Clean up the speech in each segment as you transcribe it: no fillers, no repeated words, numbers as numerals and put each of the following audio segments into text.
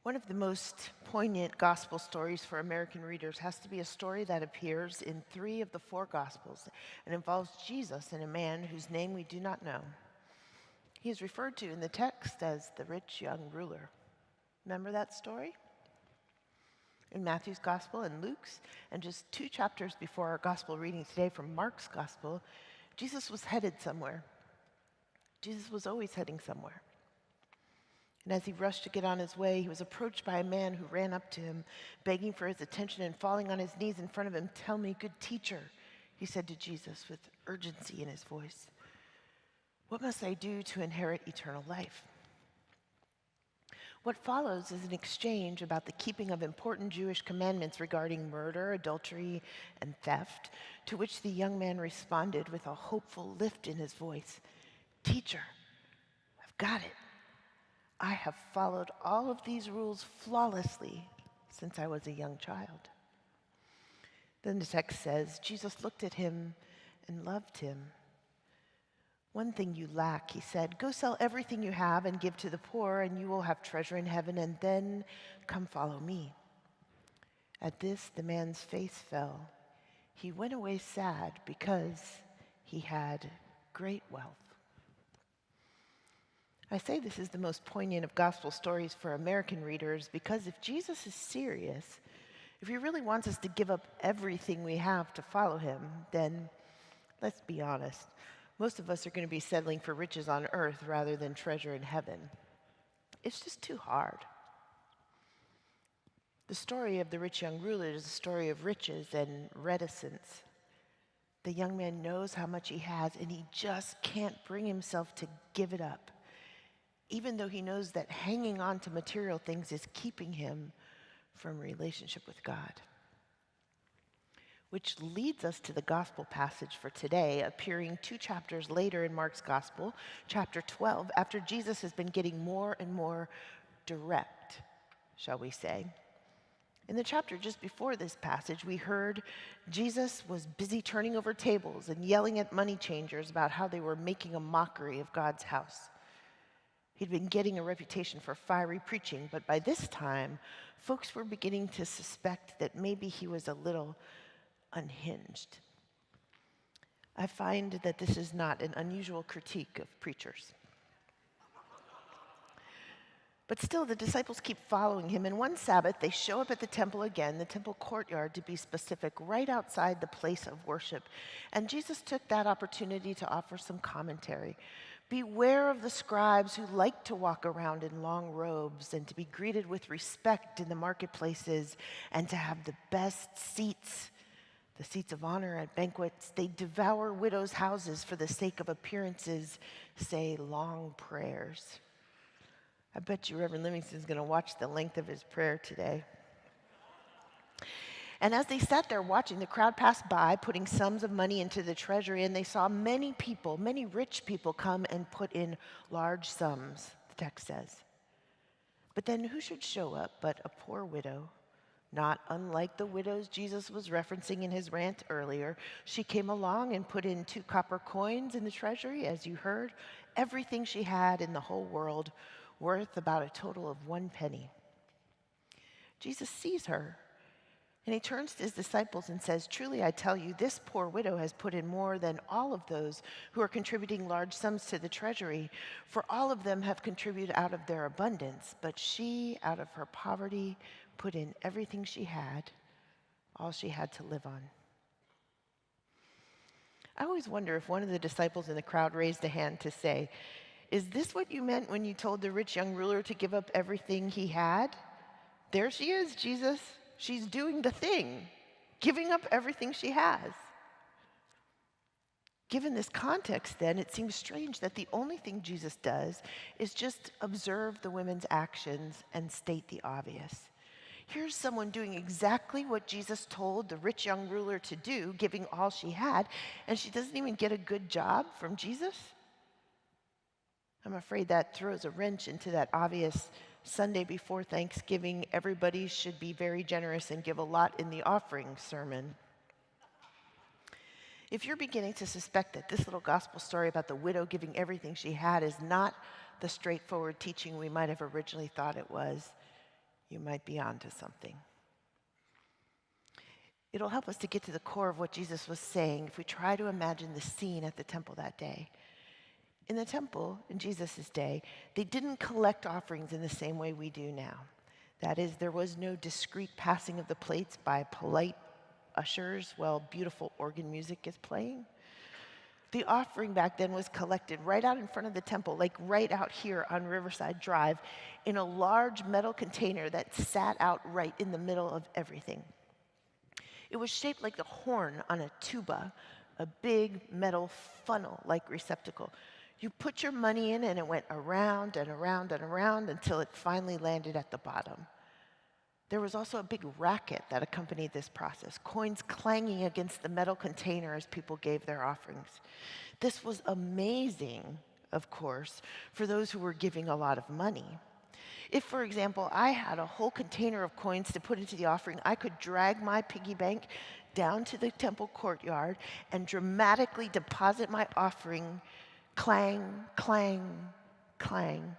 One of the most poignant gospel stories for American readers has to be a story that appears in 3 of the 4 gospels and involves Jesus and a man whose name we do not know. He is referred to in the text as the rich young ruler. Remember that story? In Matthew's gospel and Luke's, and just 2 chapters before our gospel reading today from Mark's gospel, Jesus was headed somewhere. Jesus was always heading somewhere. And as he rushed to get on his way, he was approached by a man who ran up to him, begging for his attention and falling on his knees in front of him. "Tell me, good teacher," he said to Jesus with urgency in his voice, "what must I do to inherit eternal life?" What follows is an exchange about the keeping of important Jewish commandments regarding murder, adultery, and theft, to which the young man responded with a hopeful lift in his voice. "Teacher, I've got it. I have followed all of these rules flawlessly since I was a young child." Then the text says, Jesus looked at him and loved him. "One thing you lack," he said. "Go sell everything you have and give to the poor, and you will have treasure in heaven, and then come follow me." At this, the man's face fell. He went away sad because he had great wealth. I say this is the most poignant of gospel stories for American readers because if Jesus is serious, if he really wants us to give up everything we have to follow him, then let's be honest, most of us are going to be settling for riches on earth rather than treasure in heaven. It's just too hard. The story of the rich young ruler is a story of riches and reticence. The young man knows how much he has, and he just can't bring himself to give it up, even though he knows that hanging on to material things is keeping him from relationship with God. Which leads us to the gospel passage for today, appearing 2 chapters later in Mark's gospel, chapter 12, after Jesus has been getting more and more direct, shall we say. In the chapter just before this passage, we heard Jesus was busy turning over tables and yelling at money changers about how they were making a mockery of God's house. He'd been getting a reputation for fiery preaching, but by this time, folks were beginning to suspect that maybe he was a little unhinged. I find that this is not an unusual critique of preachers. But still, the disciples keep following him, and one Sabbath, they show up at the temple again, the temple courtyard to be specific, right outside the place of worship. And Jesus took that opportunity to offer some commentary. "Beware of the scribes who like to walk around in long robes and to be greeted with respect in the marketplaces and to have the best seats, the seats of honor at banquets. They devour widows' houses for the sake of appearances, say long prayers." I bet you Reverend Livingston's going to watch the length of his prayer today. And as they sat there watching, the crowd passed by, putting sums of money into the treasury, and they saw many people, many rich people come and put in large sums, the text says. But then who should show up but a poor widow? Not unlike the widows Jesus was referencing in his rant earlier. She came along and put in 2 copper coins in the treasury, as you heard, everything she had in the whole world, worth about a total of 1 penny. Jesus sees her, and he turns to his disciples and says, "Truly I tell you, this poor widow has put in more than all of those who are contributing large sums to the treasury, for all of them have contributed out of their abundance, but she, out of her poverty, put in everything she had, all she had to live on." I always wonder if one of the disciples in the crowd raised a hand to say, "Is this what you meant when you told the rich young ruler to give up everything he had? There she is, Jesus. She's doing the thing, giving up everything she has." Given this context, then, it seems strange that the only thing Jesus does is just observe the women's actions and state the obvious. Here's someone doing exactly what Jesus told the rich young ruler to do, giving all she had, and she doesn't even get a good job from Jesus? I'm afraid that throws a wrench into that obvious Sunday before Thanksgiving, everybody should be very generous and give a lot in the offering sermon. If you're beginning to suspect that this little gospel story about the widow giving everything she had is not the straightforward teaching we might have originally thought it was, you might be onto something. It'll help us to get to the core of what Jesus was saying if we try to imagine the scene at the temple that day. In the temple, in Jesus' day, they didn't collect offerings in the same way we do now. That is, there was no discreet passing of the plates by polite ushers while beautiful organ music is playing. The offering back then was collected right out in front of the temple, like right out here on Riverside Drive, in a large metal container that sat out right in the middle of everything. It was shaped like the horn on a tuba, a big metal funnel-like receptacle. You put your money in and it went around and around and around until it finally landed at the bottom. There was also a big racket that accompanied this process, coins clanging against the metal container as people gave their offerings. This was amazing, of course, for those who were giving a lot of money. If, for example, I had a whole container of coins to put into the offering, I could drag my piggy bank down to the temple courtyard and dramatically deposit my offering, clang, clang, clang,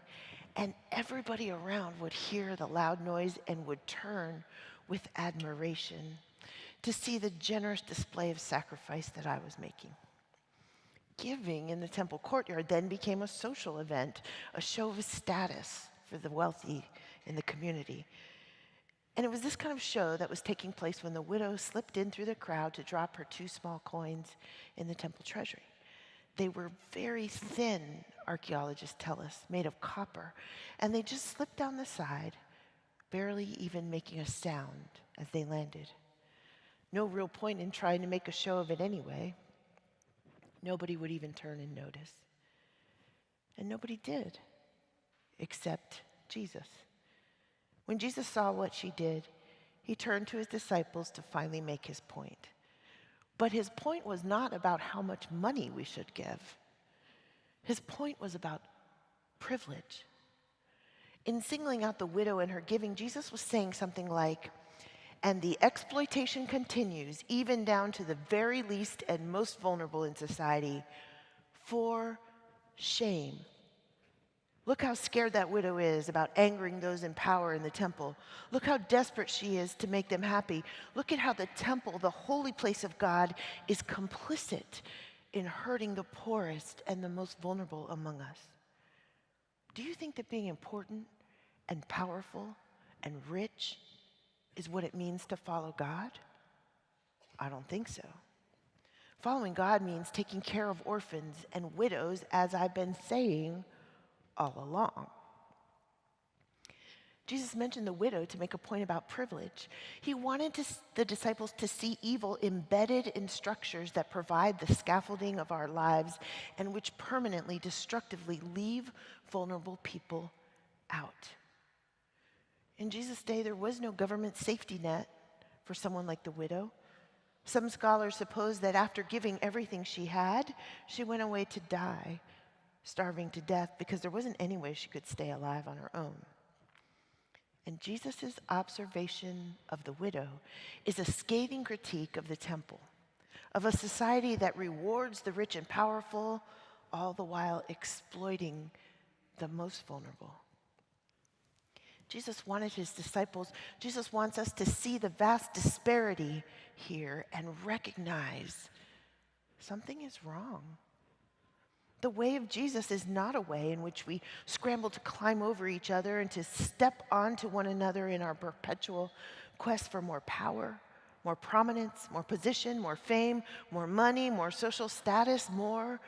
and everybody around would hear the loud noise and would turn with admiration to see the generous display of sacrifice that I was making. Giving in the temple courtyard then became a social event, a show of status for the wealthy in the community. And it was this kind of show that was taking place when the widow slipped in through the crowd to drop her 2 small coins in the temple treasury. They were very thin, archaeologists tell us, made of copper, and they just slipped down the side, barely even making a sound as they landed. No real point in trying to make a show of it anyway. Nobody would even turn and notice. And nobody did, except Jesus. When Jesus saw what she did, he turned to his disciples to finally make his point. But his point was not about how much money we should give. His point was about privilege. In singling out the widow and her giving, Jesus was saying something like, "And the exploitation continues, even down to the very least and most vulnerable in society. For shame." Look how scared that widow is about angering those in power in the temple. Look how desperate she is to make them happy. Look at how the temple, the holy place of God, is complicit in hurting the poorest and the most vulnerable among us. Do you think that being important and powerful and rich is what it means to follow God? I don't think so. Following God means taking care of orphans and widows, as I've been saying all along. Jesus mentioned the widow to make a point about privilege. He wanted the disciples to see evil embedded in structures that provide the scaffolding of our lives and which permanently, destructively leave vulnerable people out. In Jesus' day, there was no government safety net for someone like the widow. Some scholars suppose that after giving everything she had, she went away to die, starving to death, because there wasn't any way she could stay alive on her own. And Jesus' observation of the widow is a scathing critique of the temple, of a society that rewards the rich and powerful, all the while exploiting the most vulnerable. Jesus wanted his disciples, Jesus wants us to see the vast disparity here and recognize something is wrong. The way of Jesus is not a way in which we scramble to climb over each other and to step onto one another in our perpetual quest for more power, more prominence, more position, more fame, more money, more social status, more.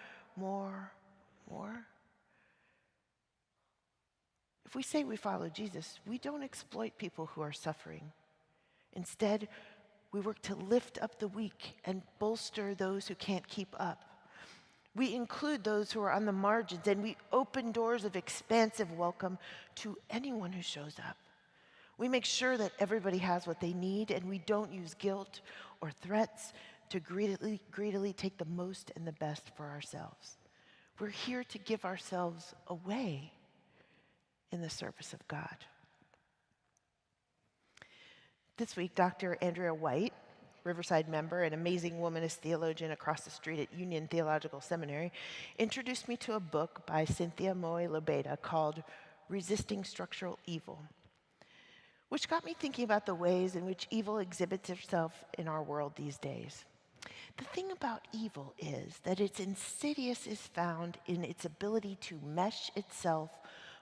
If we say we follow Jesus, we don't exploit people who are suffering. Instead, we work to lift up the weak and bolster those who can't keep up. We include those who are on the margins, and we open doors of expansive welcome to anyone who shows up. We make sure that everybody has what they need, and we don't use guilt or threats to greedily take the most and the best for ourselves. We're here to give ourselves away in the service of God. This week, Dr. Andrea White, Riverside member and amazing womanist theologian across the street at Union Theological Seminary, introduced me to a book by Cynthia Moy Lobeda called Resisting Structural Evil. Which got me thinking about the ways in which evil exhibits itself in our world these days. The thing about evil is that its insidious is found in its ability to mesh itself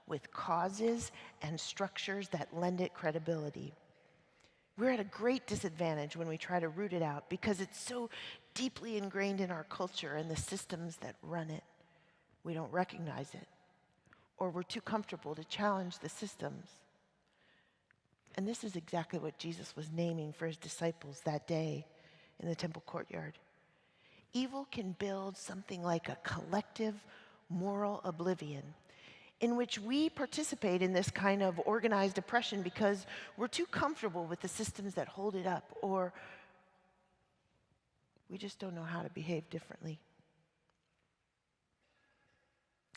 with causes and structures that lend it credibility. We're at a great disadvantage when we try to root it out because it's so deeply ingrained in our culture and the systems that run it. We don't recognize it, or we're too comfortable to challenge the systems. And this is exactly what Jesus was naming for his disciples that day in the temple courtyard. Evil can build something like a collective moral oblivion in which we participate in this kind of organized oppression because we're too comfortable with the systems that hold it up, or we just don't know how to behave differently.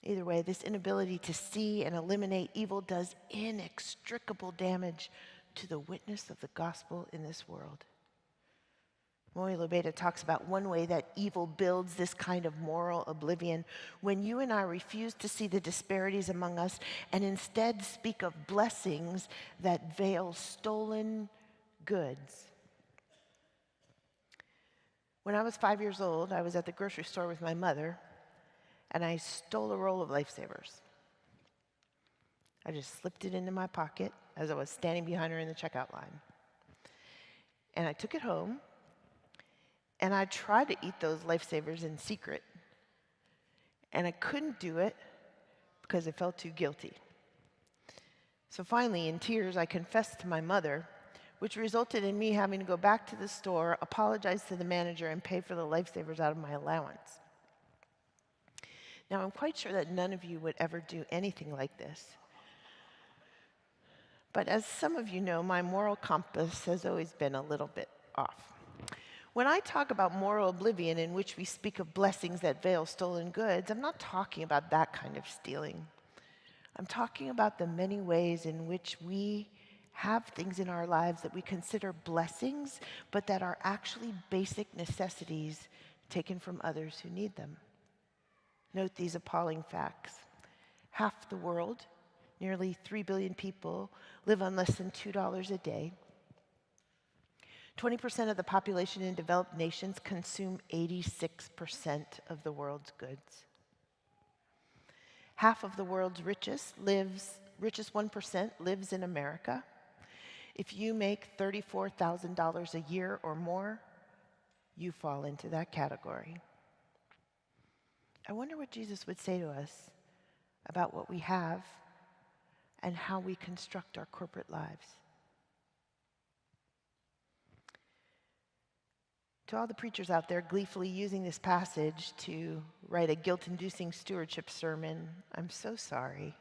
Either way, this inability to see and eliminate evil does inextricable damage to the witness of the gospel in this world. Moy Lobeda talks about one way that evil builds this kind of moral oblivion when you and I refuse to see the disparities among us and instead speak of blessings that veil stolen goods. When I was 5 years old, I was at the grocery store with my mother, and I stole a roll of Lifesavers. I just slipped it into my pocket as I was standing behind her in the checkout line. And I took it home, and I tried to eat those Lifesavers in secret. And I couldn't do it because I felt too guilty. So finally, in tears, I confessed to my mother, which resulted in me having to go back to the store, apologize to the manager, and pay for the Lifesavers out of my allowance. Now, I'm quite sure that none of you would ever do anything like this. But as some of you know, my moral compass has always been a little bit off. When I talk about moral oblivion in which we speak of blessings that veil stolen goods, I'm not talking about that kind of stealing. I'm talking about the many ways in which we have things in our lives that we consider blessings, but that are actually basic necessities taken from others who need them. Note these appalling facts. Half the world, nearly 3 billion people, live on less than $2 a day. 20% of the population in developed nations consume 86% of the world's goods. Half of the world's richest 1% lives in America. If you make $34,000 a year or more, you fall into that category. I wonder what Jesus would say to us about what we have and how we construct our corporate lives. To all the preachers out there gleefully using this passage to write a guilt-inducing stewardship sermon, I'm so sorry.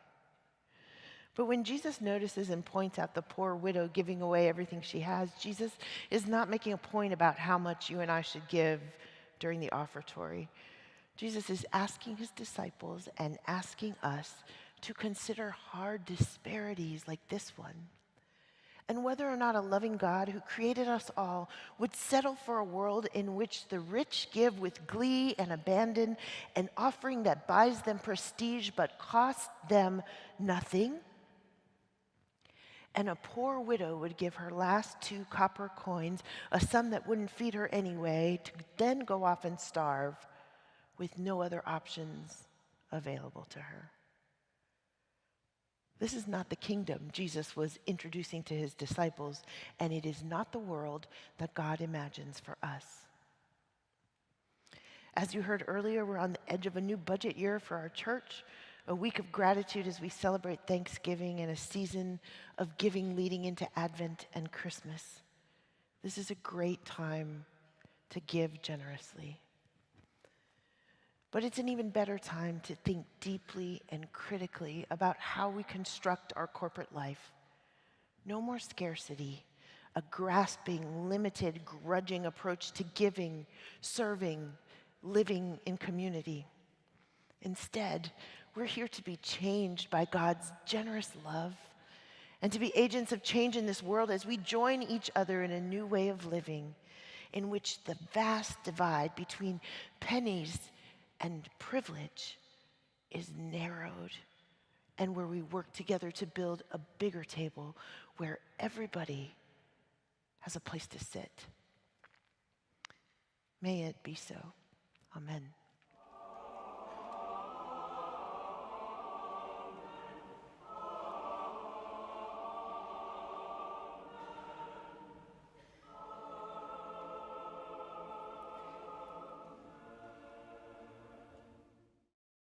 But when Jesus notices and points out the poor widow giving away everything she has, Jesus is not making a point about how much you and I should give during the offertory. Jesus is asking his disciples and asking us to consider hard disparities like this one, and whether or not a loving God who created us all would settle for a world in which the rich give with glee and abandon, an offering that buys them prestige but costs them nothing, and a poor widow would give her last 2 copper coins, a sum that wouldn't feed her anyway, to then go off and starve with no other options available to her. This is not the kingdom Jesus was introducing to his disciples, and it is not the world that God imagines for us. As you heard earlier, we're on the edge of a new budget year for our church, a week of gratitude as we celebrate Thanksgiving, and a season of giving leading into Advent and Christmas. This is a great time to give generously. But it's an even better time to think deeply and critically about how we construct our corporate life. No more scarcity, a grasping, limited, grudging approach to giving, serving, living in community. Instead, we're here to be changed by God's generous love and to be agents of change in this world as we join each other in a new way of living in which the vast divide between pennies and privilege is narrowed, and where we work together to build a bigger table where everybody has a place to sit. May it be so. Amen.